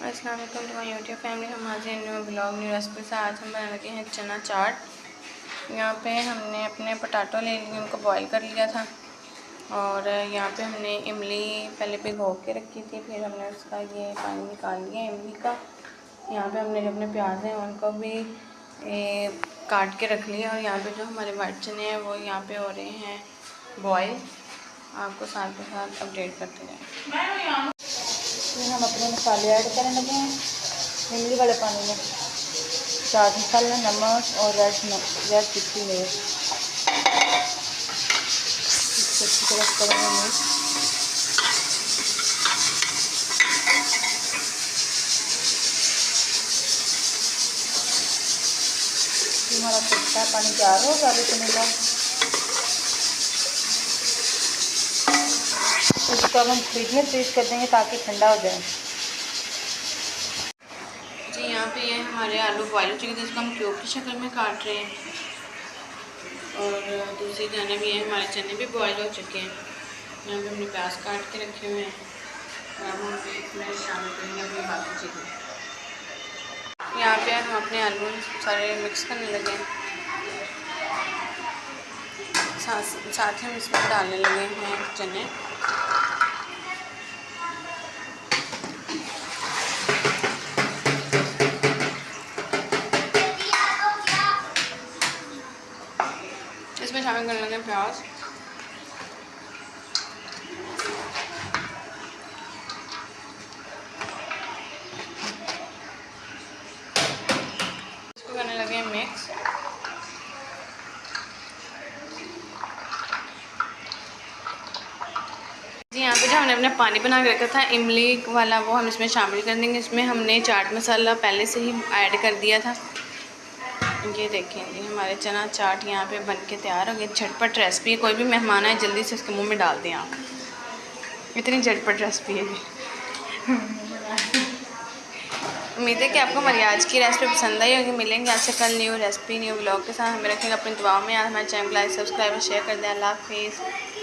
अस्सलाम वालेकुम to my YouTube family. हम आज न्यू ब्लॉग न्यू रेसिपी से आज हम बनाने लगे हैं चना चाट। यहाँ पे हमने अपने पोटैटो ले लिए, उनको बॉईल कर लिया था और यहाँ पे हमने इमली पहले भिगो के रखी थी, फिर हमने उसका ये पानी निकाल लिया इमली का। यहाँ पे हमने जो अपने प्याज हैं उनको भी काट के रख लिया और यहाँ पे जो हमारे वाइट चने हैं वो यहाँ पे हो रहे हैं बॉईल। आपको साथ के साथ अपडेट करते जाएँ। हम अपने मसाले ऐड करने लगे हैं इमली वाले पानी में। चाट मसाला, नमक और रेड चिली मिर्च अच्छी तरह करेंगे मिक्स। हमारा कच्चा पानी तैयार होगा अभी चनेगा। इसको अब हम फ्रिज में फ्रीज कर देंगे ताकि ठंडा हो जाए। जी यहाँ पे ये हमारे आलू बॉयल हो चुके थे, इसको हम क्यूब की शक्ल में काट रहे हैं और दूसरी जानब ये हमारे चने भी बॉयल हो चुके हैं। यहाँ पे हमने प्याज काट के रखे हुए हैं और अब हम इसमें शामिल करेंगे अपनी बाकी चीज़ें। यहाँ पे हम अपने आलू सारे मिक्स करने लगे हैं, साथ ही हम इसमें डालने लगे हैं चने। इसमें शामिल करने लगे प्याज, इसको करने लगे मिक्स। जी यहाँ पे जो हमने अपना पानी बना के रखा था इमली वाला वो हम इसमें शामिल कर देंगे। इसमें हमने चाट मसाला पहले से ही ऐड कर दिया था। ये देखें जी हमारे चना चाट यहाँ पे बन के तैयार हो गए। झटपट रेसिपी है, कोई भी मेहमान आए जल्दी से उसके मुंह में डाल दें आप, इतनी झटपट रेसिपी है जी। उम्मीद है कि आपको हमारी आज की रेसिपी पसंद आई होगी। मिलेंगे आपसे कल न्यू रेसिपी न्यू ब्लॉग के साथ। हमें रखेंगे अपनी दुआओं में। हमारे चैनल को लाइक सब्सक्राइब और शेयर कर दें। अल्लाह हाफिज़।